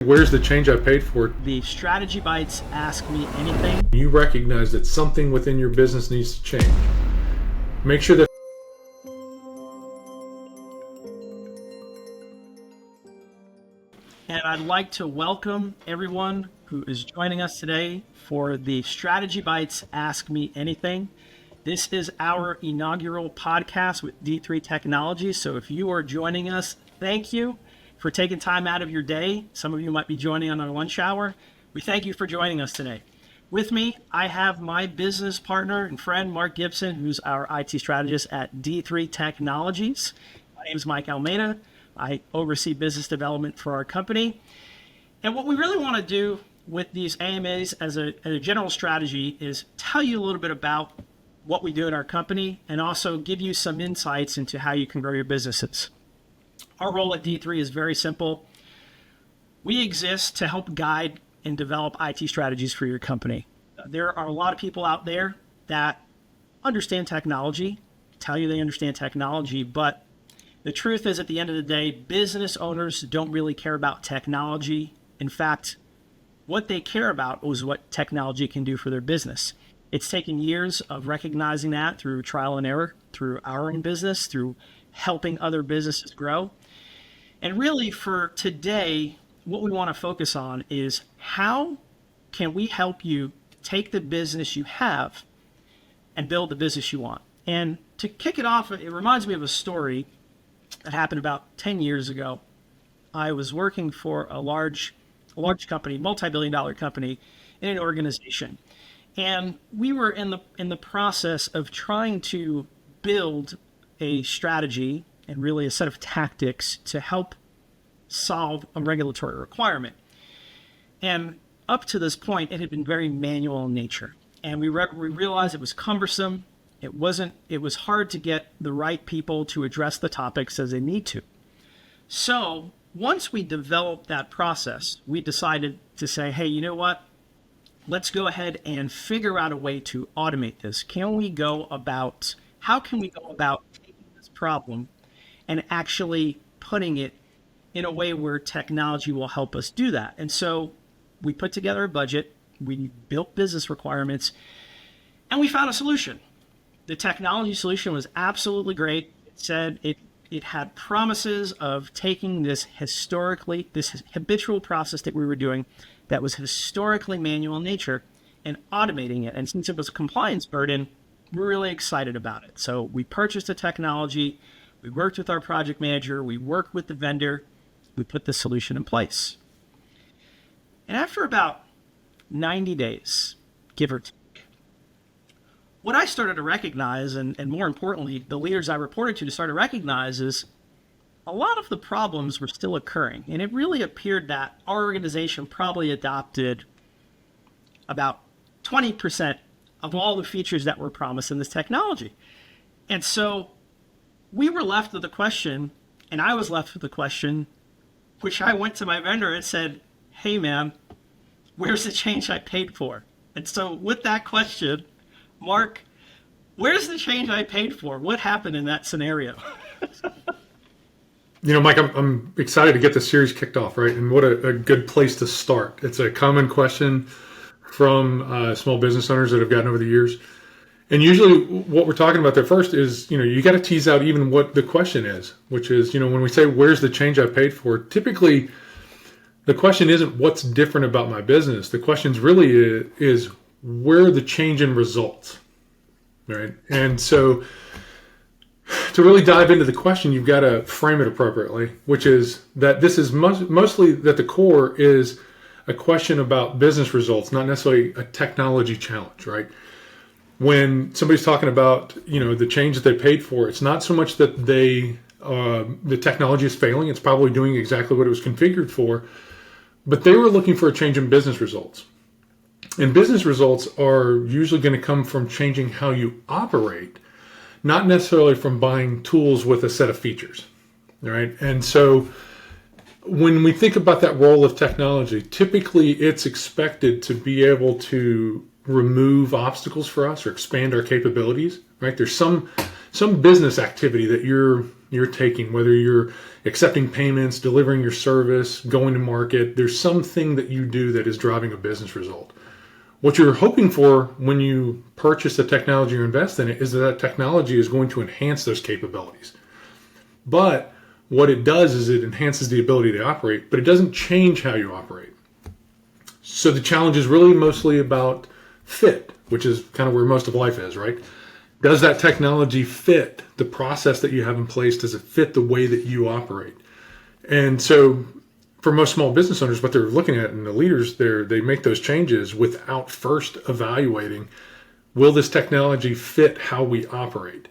Where's the change I paid for? The Strategy Bites Ask Me Anything. You recognize that something within your business needs to change. Make sure that And I'd like to welcome everyone who is joining us today for the Strategy Bites Ask Me Anything. This is our inaugural podcast with D3 Technologies. So if you are joining us, thank you for taking time out of your day. Some of you might be joining on our lunch hour. We thank you for joining us today. With me, I have my business partner and friend, Mark Gibson, who's our IT strategist at D3 Technologies. My name is Mike Almeida. I oversee business development for our company. And what we really want to do with these AMAs as a general strategy is tell you a little bit about what we do in our company and also give you some insights into how you can grow your businesses. Our role at D3 is very simple. We exist to help guide and develop IT strategies for your company. There are a lot of people out there that understand technology, tell you they understand technology, but the truth is, at the end of the day, business owners don't really care about technology. In fact, what they care about is what technology can do for their business. It's taken years of recognizing that through trial and error, through our own business, through helping other businesses grow. And really for today, what we want to focus on is how can we help you take the business you have and build the business you want. And to kick it off, it reminds me of a story that happened about 10 years ago. I was working for a large company, multi-billion-dollar company in an organization. And we were in the process of trying to build a strategy and really a set of tactics to help solve a regulatory requirement. And up to this point, it had been very manual in nature. And we realized it was cumbersome. It was hard to get the right people to address the topics as they need to. So once we developed that process, we decided to say, hey, you know what? Let's go ahead and figure out a way to automate this. How can we go about taking this problem and actually putting it in a way where technology will help us do that? And so we put together a budget, we built business requirements, and we found a solution. The technology solution was absolutely great. It said it had promises of taking this habitual process that we were doing that was historically manual in nature and automating it. And since it was a compliance burden, we're really excited about it. So we purchased the technology, we worked with our project manager, we worked with the vendor, we put the solution in place. And after about 90 days, give or take, what I started to recognize, and more importantly, the leaders I reported to started to recognize, is a lot of the problems were still occurring. And it really appeared that our organization probably adopted about 20% of all the features that were promised in this technology. And so we were left with the question, and I was left with the question, which I went to my vendor and said, hey man, where's the change I paid for? And so with that question, Mark, where's the change I paid for? What happened in that scenario? You know, Mike, I'm excited to get the series kicked off, right? And what a good place to start. It's a common question from small business owners that have gotten over the years. And usually what we're talking about there first is, you got to tease out even what the question is, which is, when we say, where's the change I paid for? Typically, the question isn't what's different about my business. The question really is where are the change in results, right? And so to really dive into the question, you've got to frame it appropriately, which is that this is mostly that the core is a question about business results, not necessarily a technology challenge, right? When somebody's talking about, the change that they paid for, it's not so much that the technology is failing. It's probably doing exactly what it was configured for, but they were looking for a change in business results. And business results are usually going to come from changing how you operate, not necessarily from buying tools with a set of features, right? And so when we think about that role of technology, typically it's expected to be able to remove obstacles for us or expand our capabilities, right? There's some business activity that you're you're taking, whether you're accepting payments, delivering your service, going to market, there's something that you do that is driving a business result. What you're hoping for when you purchase the technology or invest in it is that technology is going to enhance those capabilities. But what it does is it enhances the ability to operate, but it doesn't change how you operate. So the challenge is really mostly about fit, which is kind of where most of life is, right? Does that technology fit the process that you have in place? Does it fit the way that you operate? And so for most small business owners, what they're looking at, and the leaders there, they make those changes without first evaluating, will this technology fit how we operate?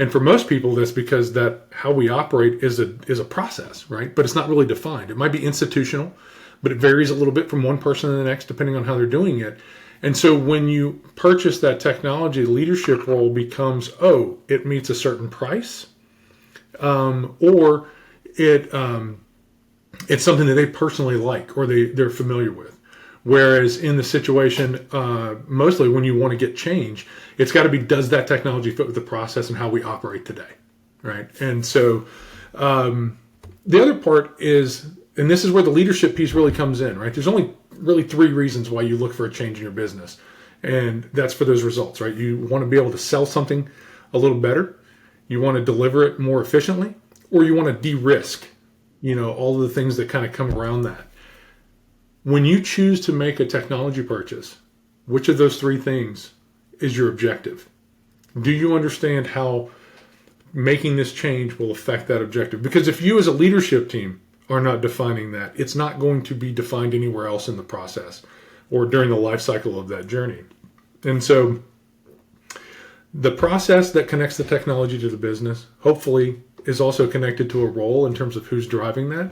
And for most people, that's because that how we operate is a process, right? But it's not really defined. It might be institutional, but it varies a little bit from one person to the next, depending on how they're doing it. And so when you purchase that technology, the leadership role becomes, oh, it meets a certain price, or it's something that they personally like or they're familiar with. Whereas in the situation, mostly when you want to get change, it's got to be, does that technology fit with the process and how we operate today, right? And so the other part is, and this is where the leadership piece really comes in, right? There's only really 3 reasons why you look for a change in your business. And that's for those results, right? You want to be able to sell something a little better. You want to deliver it more efficiently, or you want to de-risk, all of the things that kind of come around that. When you choose to make a technology purchase, which of those 3 things is your objective? Do you understand how making this change will affect that objective? Because if you as a leadership team are not defining that, it's not going to be defined anywhere else in the process or during the life cycle of that journey. And so the process that connects the technology to the business, hopefully, is also connected to a role in terms of who's driving that.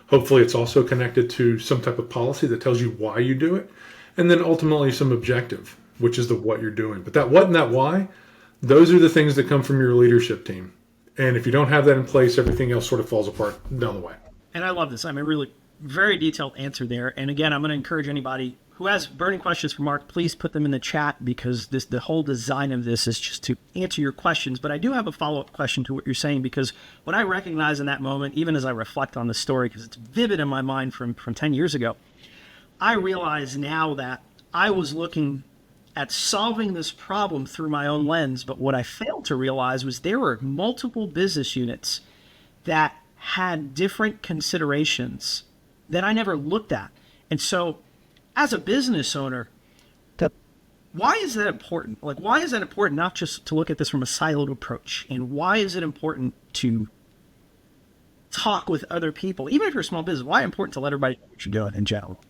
Hopefully, it's also connected to some type of policy that tells you why you do it. And then ultimately some objective, which is the what you're doing. But that what and that why, those are the things that come from your leadership team. And if you don't have that in place, everything else sort of falls apart down the way. And I love this. I mean, really very detailed answer there. And again, I'm going to encourage anybody who has burning questions for Mark, please put them in the chat, because the whole design of this is just to answer your questions. But I do have a follow-up question to what you're saying, because what I recognize in that moment, even as I reflect on the story, because it's vivid in my mind from 10 years ago, I realize now that I was looking at solving this problem through my own lens. But what I failed to realize was there were multiple business units that had different considerations that I never looked at. And so as a business owner, why is that important? Like, why is that important not just to look at this from a siloed approach? And why is it important to talk with other people? Even if you're a small business, why is it important to let everybody know what you're doing in general?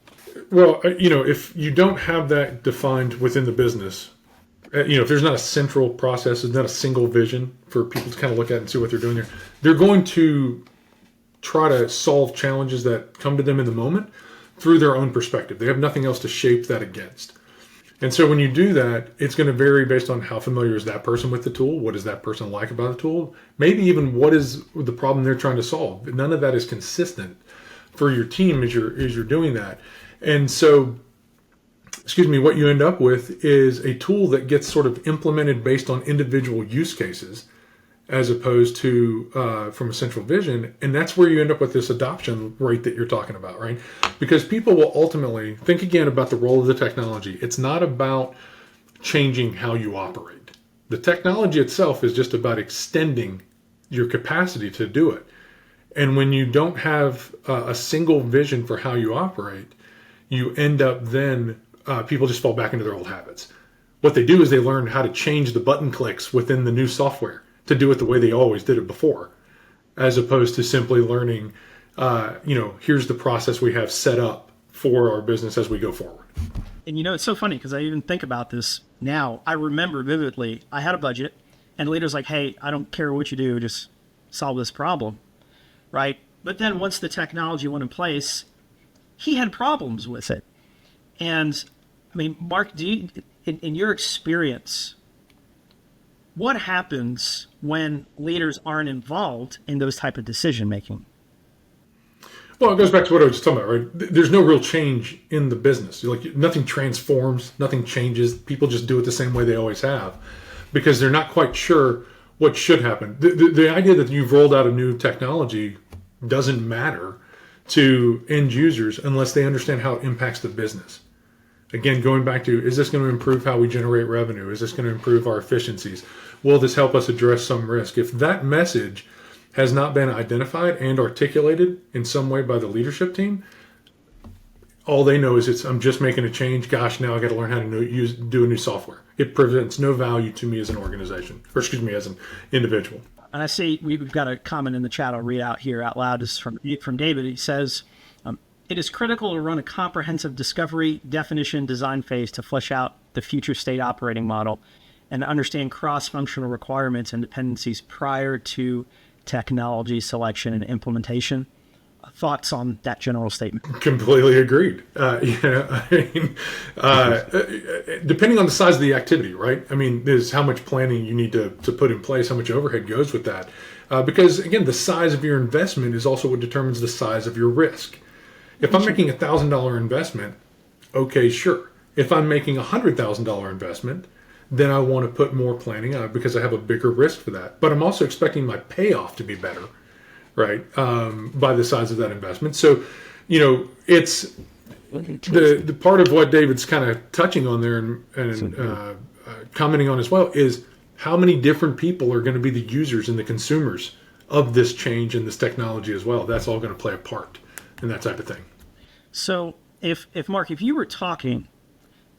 Well, if you don't have that defined within the business, if there's not a central process, there's not a single vision for people to kind of look at and see what they're doing there, they're going to try to solve challenges that come to them in the moment through their own perspective. They have nothing else to shape that against. And so when you do that, it's going to vary based on how familiar is that person with the tool, what does that person like about the tool, maybe even what is the problem they're trying to solve. None of that is consistent for your team as you're doing that. And so, what you end up with is a tool that gets sort of implemented based on individual use cases, as opposed to from a central vision. And that's where you end up with this adoption rate that you're talking about, right? Because people will ultimately think again about the role of the technology. It's not about changing how you operate. The technology itself is just about extending your capacity to do it. And when you don't have a single vision for how you operate, you end up then, people just fall back into their old habits. What they do is they learn how to change the button clicks within the new software to do it the way they always did it before, as opposed to simply learning, here's the process we have set up for our business as we go forward. And it's so funny because I even think about this now. I remember vividly, I had a budget and the leader's like, hey, I don't care what you do, just solve this problem, right? But then once the technology went in place, he had problems with it. And I mean, Mark, do you, in your experience, what happens when leaders aren't involved in those type of decision making? Well, it goes back to what I was just talking about, right? There's no real change in the business. Nothing transforms, nothing changes. People just do it the same way they always have, because they're not quite sure what should happen. The idea that you've rolled out a new technology doesn't matter to end users unless they understand how it impacts the business. Again, going back to, is this going to improve how we generate revenue? Is this going to improve our efficiencies? Will this help us address some risk? If that message has not been identified and articulated in some way by the leadership team, all they know is I'm just making a change. Gosh, now I got to learn how to do a new software. It presents no value to me as an organization, or excuse me, as an individual. And I see we've got a comment in the chat I'll read out here out loud. This is from David. He says, it is critical to run a comprehensive discovery, definition, design phase to flesh out the future state operating model and to understand cross-functional requirements and dependencies prior to technology selection and implementation. Thoughts on that general statement? Completely agreed. Depending on the size of the activity, right? I mean, there's how much planning you need to put in place, how much overhead goes with that. Because again, the size of your investment is also what determines the size of your risk. If I'm making $1,000 investment, okay, sure. If I'm making $100,000 investment, then I want to put more planning on because I have a bigger risk for that. But I'm also expecting my payoff to be better, right? By the size of that investment. So, it's the part of what David's kind of touching on there and commenting on as well is how many different people are going to be the users and the consumers of this change and this technology as well. That's all going to play a part in that type of thing. So if Mark, if you were talking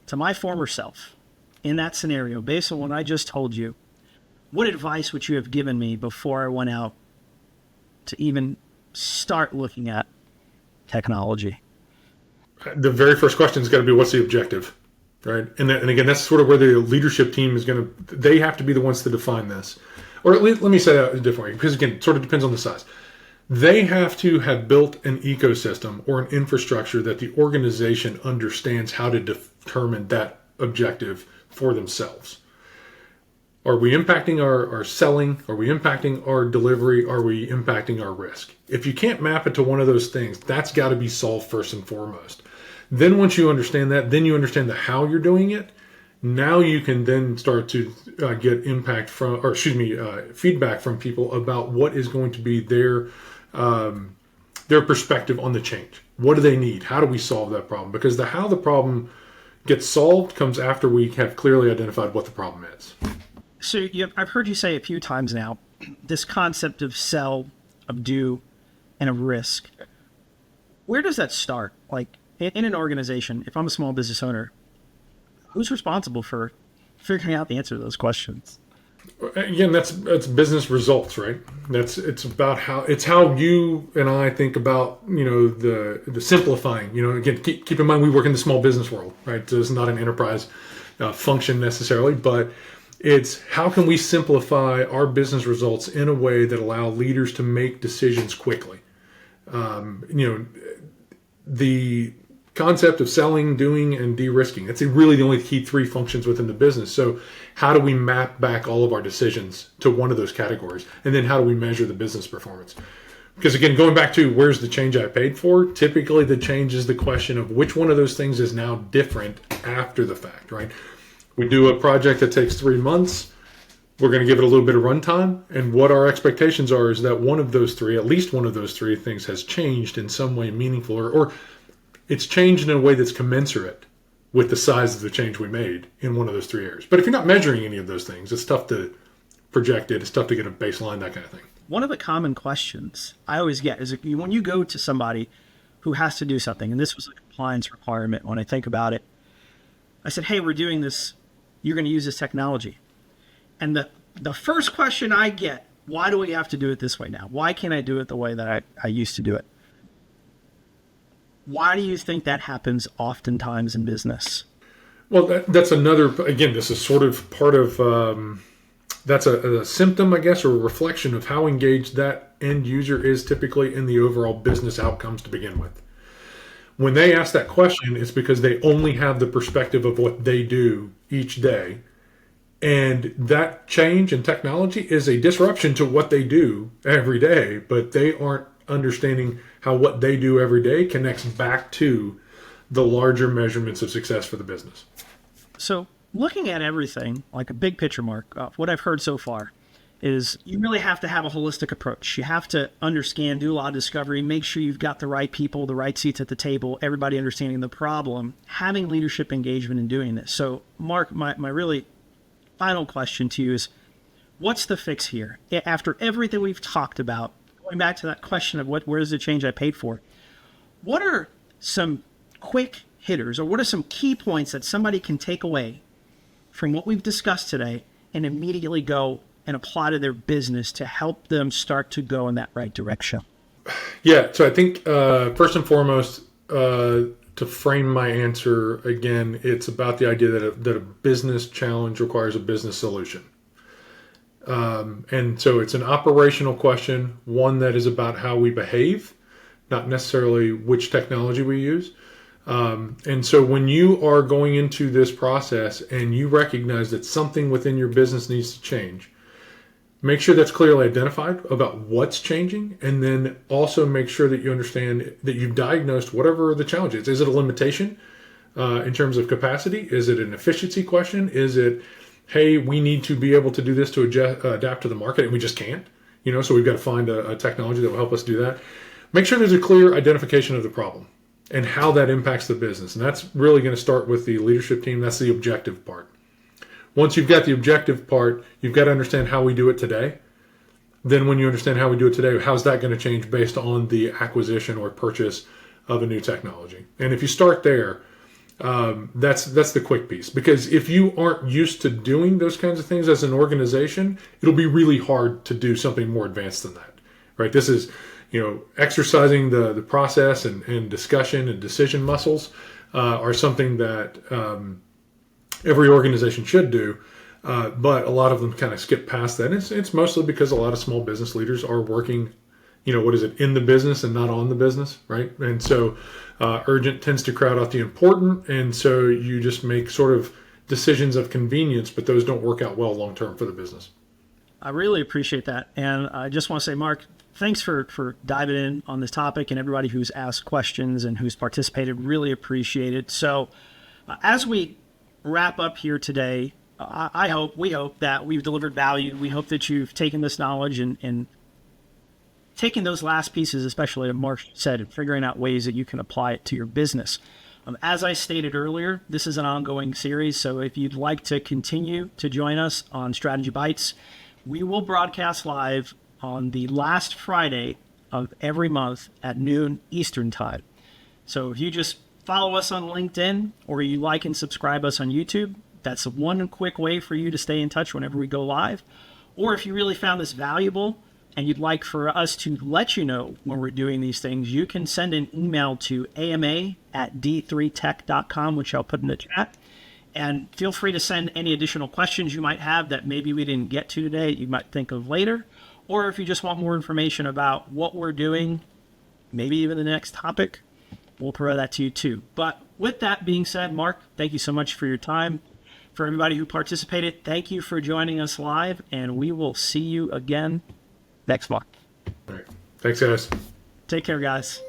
to my former self in that scenario, based on what I just told you, what advice would you have given me before I went out to even start looking at technology? The very first question is going to be, what's the objective, right? And again, that's sort of where the leadership team is going to, they have to be the ones to define this. Or at least, let me say that a different way, because again, it sort of depends on the size. They have to have built an ecosystem or an infrastructure that the organization understands how to determine that objective for themselves. Are we impacting our selling? Are we impacting our delivery? Are we impacting our risk? If you can't map it to one of those things, that's got to be solved first and foremost. Then once you understand that, then you understand the how you're doing it. Now you can then start to get feedback from people about what is going to be their perspective on the change. What do they need? How do we solve that problem? Because the how the problem gets solved comes after we have clearly identified what the problem is. So I've heard you say a few times now, this concept of sell, of do, and of risk. Where does that start? Like in an organization, if I'm a small business owner, who's responsible for figuring out the answer to those questions? Again, that's business results, right? It's how you and I think about, the simplifying, again, keep in mind, we work in the small business world, right? So it's not an enterprise function necessarily, but it's how can we simplify our business results in a way that allow leaders to make decisions quickly. The concept of selling, doing, and de-risking. It's really the only key three functions within the business. So how do we map back all of our decisions to one of those categories? And then how do we measure the business performance? Because again, going back to where's the change I paid for, typically the change is the question of which one of those things is now different after the fact, right? We do a project that takes 3 months. We're going to give it a little bit of runtime. And what our expectations are is that one of those three, at least one of those three things has changed in some way meaningful or it's changed in a way that's commensurate with the size of the change we made in one of those three areas. But if you're not measuring any of those things, it's tough to project it. It's tough to get a baseline, that kind of thing. One of the common questions I always get is when you go to somebody who has to do something, and this was a compliance requirement when I think about it, I said, hey, we're doing this. You're going to use this technology. And the first question I get, why do we have to do it this way now? Why can't I do it the way that I used to do it? Why do you think that happens oftentimes in business? Well, that's another, again, this is sort of part of, that's a symptom, I guess, or a reflection of how engaged that end user is typically in the overall business outcomes to begin with. When they ask that question, it's because they only have the perspective of what they do each day. And that change in technology is a disruption to what they do every day, but they aren't understanding how what they do every day connects back to the larger measurements of success for the business. So looking at everything, like a big picture, Mark, what I've heard so far, is you really have to have a holistic approach. You have to understand, do a lot of discovery, make sure you've got the right people, the right seats at the table, everybody understanding the problem, having leadership engagement in doing this. So Mark, my really final question to you is, what's the fix here? After everything we've talked about, going back to that question of where's the change I paid for, what are some quick hitters, or what are some key points that somebody can take away from what we've discussed today and immediately go and apply to their business to help them start to go in that right direction? Yeah, so I think first and foremost, to frame my answer again, it's about the idea that a business challenge requires a business solution. And so it's an operational question, one that is about how we behave, not necessarily which technology we use. And so when you are going into this process and you recognize that something within your business needs to change, make sure that's clearly identified about what's changing, and then also make sure that you understand that you've diagnosed whatever the challenge is. Is it a limitation in terms of capacity? Is it an efficiency question? Is it, hey, we need to be able to do this to adapt to the market and we just can't? So we've got to find a technology that will help us do that. Make sure there's a clear identification of the problem and how that impacts the business. And that's really going to start with the leadership team. That's the objective part. Once you've got the objective part, you've got to understand how we do it today. Then when you understand how we do it today, how's that going to change based on the acquisition or purchase of a new technology? And if you start there, that's the quick piece. Because if you aren't used to doing those kinds of things as an organization, it'll be really hard to do something more advanced than that, right? This is, exercising the process and discussion and decision muscles are something that every organization should do, but a lot of them kind of skip past that. And it's mostly because a lot of small business leaders are working, in the business and not on the business, right? And so urgent tends to crowd out the important, and so you just make sort of decisions of convenience, but those don't work out well long-term for the business. I really appreciate that. And I just want to say, Mark, thanks for diving in on this topic, and everybody who's asked questions and who's participated, really appreciate it. So as we wrap up here today, we hope that we've delivered value. We hope that you've taken this knowledge and taken those last pieces, especially as Mark said, and figuring out ways that you can apply it to your business. As I stated earlier, this is an ongoing series, so if you'd like to continue to join us on Strategy Bites, we will broadcast live on the last Friday of every month at noon Eastern Time. So if you just follow us on LinkedIn, or you like and subscribe us on YouTube, that's one quick way for you to stay in touch whenever we go live. Or if you really found this valuable and you'd like for us to let you know when we're doing these things, you can send an email to ama@d3tech.com, which I'll put in the chat. And feel free to send any additional questions you might have that maybe we didn't get to today, you might think of later. Or if you just want more information about what we're doing, maybe even the next topic, we'll provide that to you too. But with that being said, Mark, thank you so much for your time. For everybody who participated, thank you for joining us live, and we will see you again next month. All right. Thanks, guys. Take care, guys.